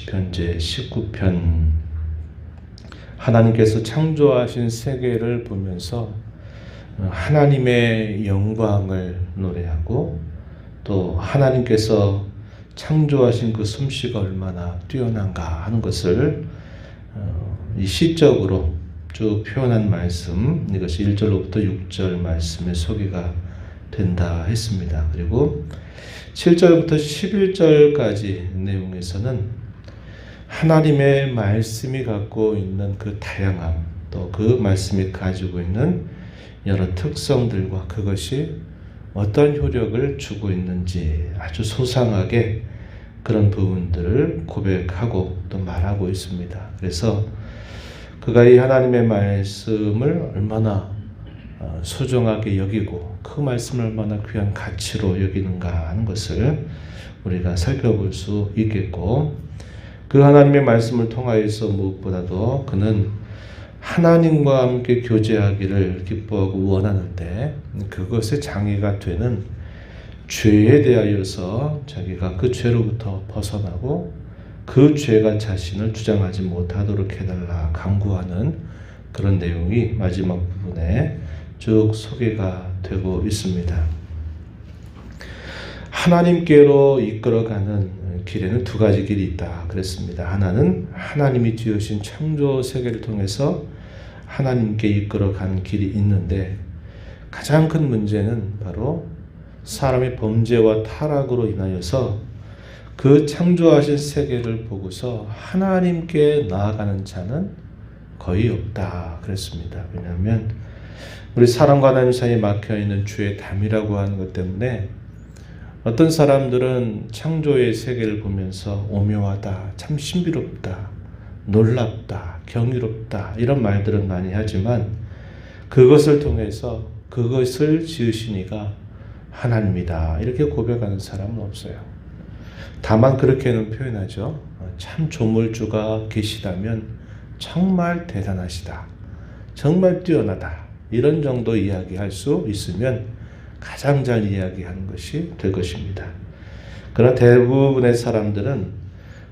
시편 제19편 하나님께서 창조하신 세계를 보면서 하나님의 영광을 노래하고 또 하나님께서 창조하신 그 솜씨가 얼마나 뛰어난가 하는 것을 이 시적으로 쭉 표현한 말씀, 이것이 1절로부터 6절 말씀의 소개가 된다 했습니다. 그리고 7절부터 11절까지 내용에서는 하나님의 말씀이 갖고 있는 그 다양함, 또 그 말씀이 가지고 있는 여러 특성들과 그것이 어떤 효력을 주고 있는지 아주 소상하게 그런 부분들을 고백하고 또 말하고 있습니다. 그래서 그가 이 하나님의 말씀을 얼마나 소중하게 여기고 그 말씀을 얼마나 귀한 가치로 여기는가 하는 것을 우리가 살펴볼 수 있겠고, 그 하나님의 말씀을 통하여서 무엇보다도 그는 하나님과 함께 교제하기를 기뻐하고 원하는데 그것의 장애가 되는 죄에 대하여서 자기가 그 죄로부터 벗어나고 그 죄가 자신을 주장하지 못하도록 해달라 간구하는 그런 내용이 마지막 부분에 쭉 소개가 되고 있습니다. 하나님께로 이끌어가는 길에는 두 가지 길이 있다 그랬습니다. 하나는 하나님이 지으신 창조 세계를 통해서 하나님께 이끌어가는 길이 있는데, 가장 큰 문제는 바로 사람의 범죄와 타락으로 인하여서 그 창조하신 세계를 보고서 하나님께 나아가는 자는 거의 없다 그랬습니다. 왜냐하면 우리 사람과 하나님 사이에 막혀있는 죄의 담이라고 하는 것 때문에 어떤 사람들은 창조의 세계를 보면서 오묘하다, 참 신비롭다, 놀랍다, 경이롭다 이런 말들은 많이 하지만 그것을 통해서 그것을 지으신 이가 하나님이다 이렇게 고백하는 사람은 없어요. 다만 그렇게는 표현하죠. 참 조물주가 계시다면 정말 대단하시다, 정말 뛰어나다 이런 정도 이야기할 수 있으면 가장 잘 이야기하는 것이 될 것입니다. 그러나 대부분의 사람들은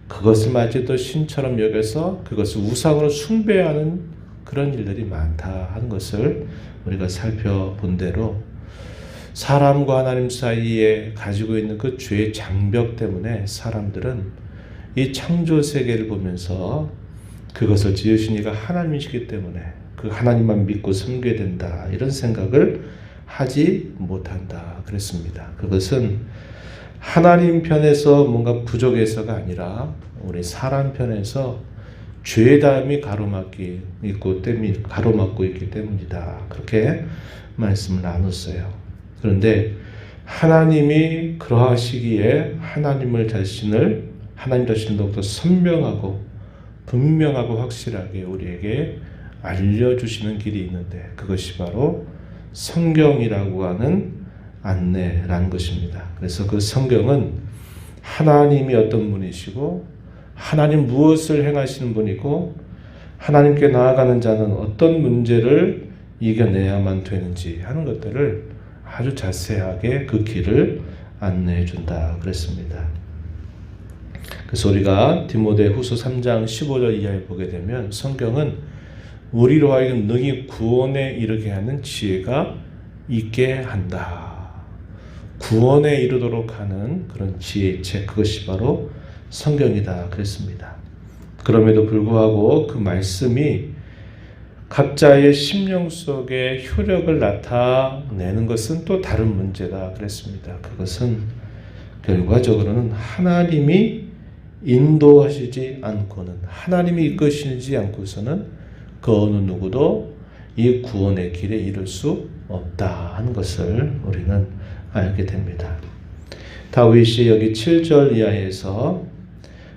그것을 마치 또 신처럼 여겨서 그것을 우상으로 숭배하는 그런 일들이 많다 하는 것을 우리가 살펴본 대로 사람과 하나님 사이에 가지고 있는 그 죄의 장벽 때문에 사람들은 이 창조 세계를 보면서 그것을 지으신 이가 하나님이시기 때문에 그 하나님만 믿고 섬겨야 된다 이런 생각을 하지 못한다 그랬습니다. 그것은 하나님 편에서 뭔가 부족해서가 아니라 우리 사람 편에서 죄담이 가로막고 있기 때문이다 그렇게 말씀을 나눴어요. 그런데 하나님이 그러하시기에 하나님 자신을 더욱더 선명하고 분명하고 확실하게 우리에게 알려주시는 길이 있는데 그것이 바로 성경이라고 하는 안내라는 것입니다. 그래서 그 성경은 하나님이 어떤 분이시고 하나님 무엇을 행하시는 분이고 하나님께 나아가는 자는 어떤 문제를 이겨내야만 되는지 하는 것들을 아주 자세하게 그 길을 안내해 준다 그랬습니다. 그래서 우리가 디모데후서 3장 15절 이하에 보게 되면 성경은 우리로 하여금 능히 구원에 이르게 하는 지혜가 있게 한다. 구원에 이르도록 하는 그런 지혜의 책, 그것이 바로 성경이다 그랬습니다. 그럼에도 불구하고 그 말씀이 각자의 심령 속에 효력을 나타내는 것은 또 다른 문제다 그랬습니다. 그것은 결과적으로는 하나님이 인도하시지 않고는, 하나님이 이끄시지 않고서는 그 어느 누구도 이 구원의 길에 이를 수 없다 하는 것을 우리는 알게 됩니다. 다윗이 여기 7절 이하에서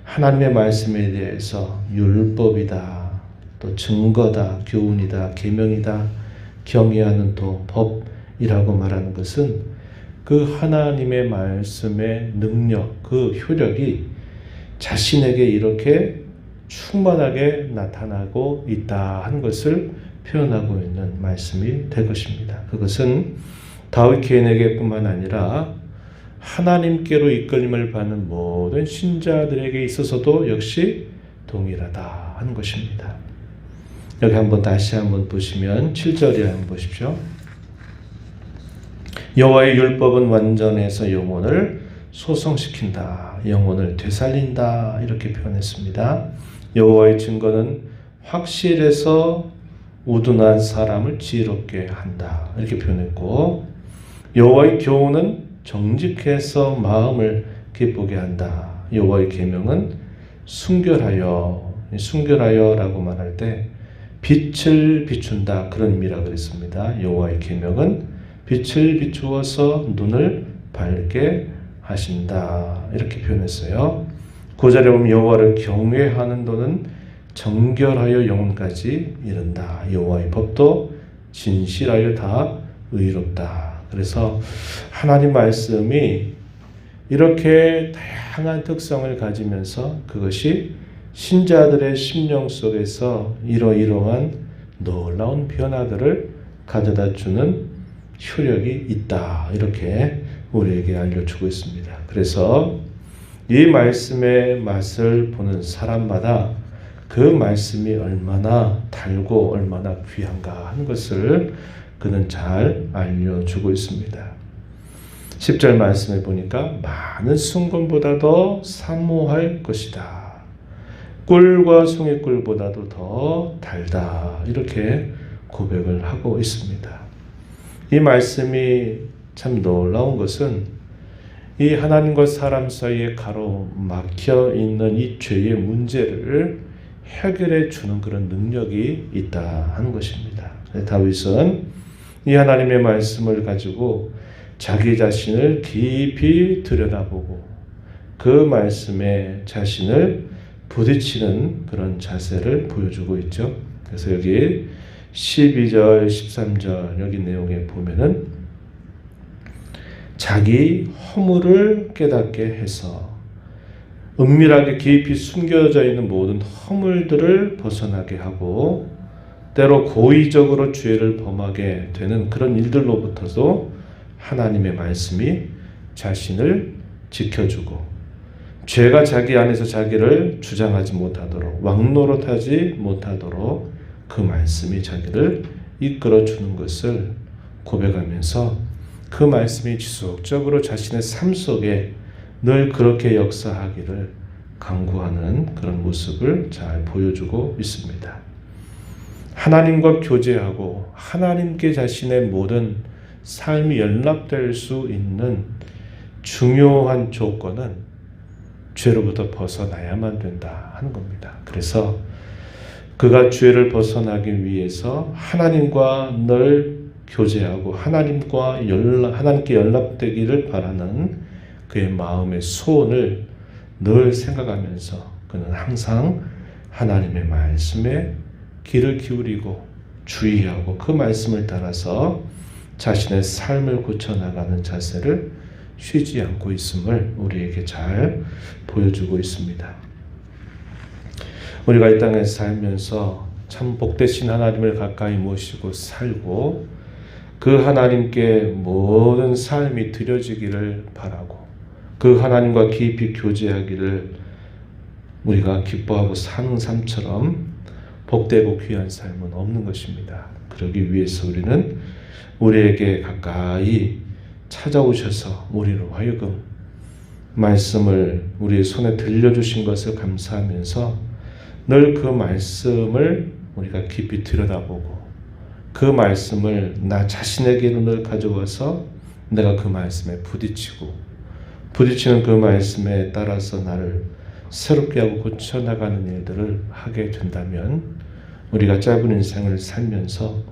하나님의 말씀에 대해서 율법이다, 또 증거다, 교훈이다, 계명이다, 경외하는 또 법이라고 말하는 것은 그 하나님의 말씀의 능력, 그 효력이 자신에게 이렇게 충만하게 나타나고 있다 하는 것을 표현하고 있는 말씀이 될 것입니다. 그것은 다윗 개인에게뿐만 아니라 하나님께로 이끌림을 받는 모든 신자들에게 있어서도 역시 동일하다 하는 것입니다. 여기 다시 한번 보시면 7절에 한번 보십시오. 여호와의 율법은 완전해서 영혼을 소성시킨다. 영혼을 되살린다. 이렇게 표현했습니다. 여호와의 증거는 확실해서 우둔한 사람을 지혜롭게 한다. 이렇게 표현했고, 여호와의 교훈은 정직해서 마음을 기쁘게 한다. 여호와의 계명은 순결하여라고 말할 때 빛을 비춘다 그런 의미라 그랬습니다. 여호와의 계명은 빛을 비추어서 눈을 밝게 하신다 이렇게 표현했어요. 9절에 보면 여호와를 경외하는 도는 정결하여 영혼까지 이른다. 여호와의 법도 진실하여 다 의롭다. 그래서 하나님 말씀이 이렇게 다양한 특성을 가지면서 그것이 신자들의 심령 속에서 이러이러한 놀라운 변화들을 가져다 주는 효력이 있다. 이렇게 우리에게 알려주고 있습니다. 그래서 이 말씀의 맛을 보는 사람마다 그 말씀이 얼마나 달고 얼마나 귀한가 하는 것을 그는 잘 알려주고 있습니다. 10절 말씀에 보니까 많은 순금보다도 사모할 것이다. 꿀과 송이꿀보다도 더 달다. 이렇게 고백을 하고 있습니다. 이 말씀이 참 놀라운 것은 이 하나님과 사람 사이에 가로막혀 있는 이 죄의 문제를 해결해 주는 그런 능력이 있다 하는 것입니다. 다윗은 이 하나님의 말씀을 가지고 자기 자신을 깊이 들여다보고 그 말씀에 자신을 부딪히는 그런 자세를 보여주고 있죠. 그래서 여기 12절, 13절 여기 내용에 보면은 자기 허물을 깨닫게 해서 은밀하게 깊이 숨겨져 있는 모든 허물들을 벗어나게 하고 때로 고의적으로 죄를 범하게 되는 그런 일들로부터도 하나님의 말씀이 자신을 지켜주고 죄가 자기 안에서 자기를 주장하지 못하도록 왕노릇하지 못하도록 그 말씀이 자기를 이끌어주는 것을 고백하면서 그 말씀이 지속적으로 자신의 삶 속에 늘 그렇게 역사하기를 간구하는 그런 모습을 잘 보여주고 있습니다. 하나님과 교제하고 하나님께 자신의 모든 삶이 연락될 수 있는 중요한 조건은 죄로부터 벗어나야만 된다 하는 겁니다. 그래서 그가 죄를 벗어나기 위해서 하나님과 늘 교제하고 하나님께 연락되기를 바라는 그의 마음의 소원을 늘 생각하면서 그는 항상 하나님의 말씀에 귀를 기울이고 주의하고 그 말씀을 따라서 자신의 삶을 고쳐나가는 자세를 쉬지 않고 있음을 우리에게 잘 보여주고 있습니다. 우리가 이 땅에서 살면서 참 복되신 하나님을 가까이 모시고 살고 그 하나님께 모든 삶이 드려지기를 바라고 그 하나님과 깊이 교제하기를 우리가 기뻐하고 사는 삶처럼 복되고 귀한 삶은 없는 것입니다. 그러기 위해서 우리는 우리에게 가까이 찾아오셔서 우리로 하여금 말씀을 우리의 손에 들려주신 것을 감사하면서 늘 그 말씀을 우리가 깊이 들여다보고 그 말씀을 나 자신에게로 늘 가져와서 내가 그 말씀에 부딪히는 그 말씀에 따라서 나를 새롭게 하고 고쳐나가는 일들을 하게 된다면 우리가 짧은 인생을 살면서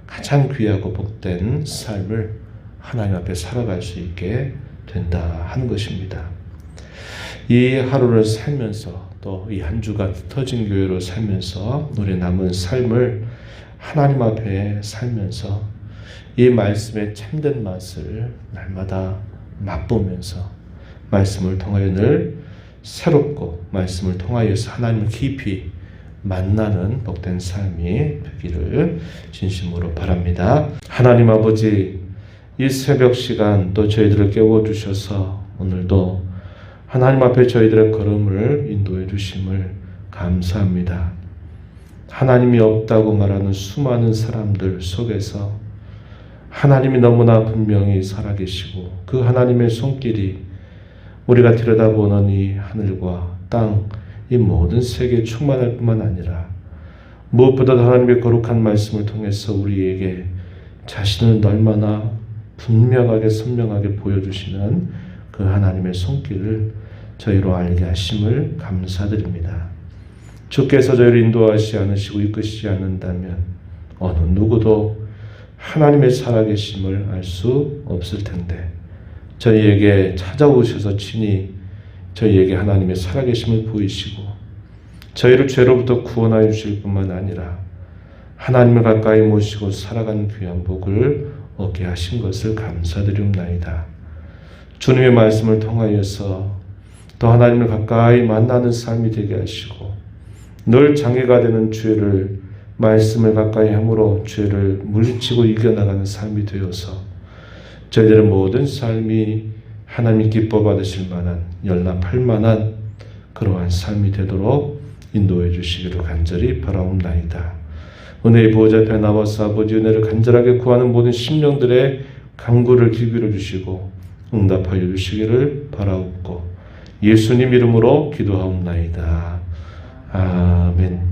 가장 귀하고 복된 삶을 하나님 앞에 살아갈 수 있게 된다 하는 것입니다. 이 하루를 살면서 또 이 한 주간 흩어진 교회로 살면서 우리 남은 삶을 하나님 앞에 살면서 이 말씀의 참된 맛을 날마다 맛보면서 말씀을 통하여 늘 새롭고 말씀을 통하여서 하나님을 깊이 만나는 복된 삶이 되기를 진심으로 바랍니다. 하나님 아버지, 이 새벽 시간 또 저희들을 깨워주셔서 오늘도 하나님 앞에 저희들의 걸음을 인도해 주심을 감사합니다. 하나님이 없다고 말하는 수많은 사람들 속에서 하나님이 너무나 분명히 살아계시고 그 하나님의 손길이 우리가 들여다보는 이 하늘과 땅, 이 모든 세계에 충만할 뿐만 아니라 무엇보다도 하나님의 거룩한 말씀을 통해서 우리에게 자신을 얼마나 분명하게 선명하게 보여주시는 그 하나님의 손길을 저희로 알게 하심을 감사드립니다. 주께서 저희를 인도하시지 않으시고 이끄시지 않는다면 어느 누구도 하나님의 살아계심을 알 수 없을 텐데 저희에게 찾아오셔서 친히 저희에게 하나님의 살아계심을 보이시고 저희를 죄로부터 구원하여 주실 뿐만 아니라 하나님을 가까이 모시고 살아가는 귀한 복을 얻게 하신 것을 감사드립니다. 주님의 말씀을 통하여서 또 하나님을 가까이 만나는 삶이 되게 하시고 늘 장애가 되는 죄를 말씀을 가까이 함으로 죄를 물리치고 이겨나가는 삶이 되어서 저희들의 모든 삶이 하나님 기뻐 받으실 만한 열납할 만한 그러한 삶이 되도록 인도해 주시기를 간절히 바라옵나이다. 은혜의 보호자 앞에 나와서 아버지 은혜를 간절하게 구하는 모든 심령들의 간구를 기울여 주시고 응답하여 주시기를 바라옵고 예수님 이름으로 기도하옵나이다. 아멘.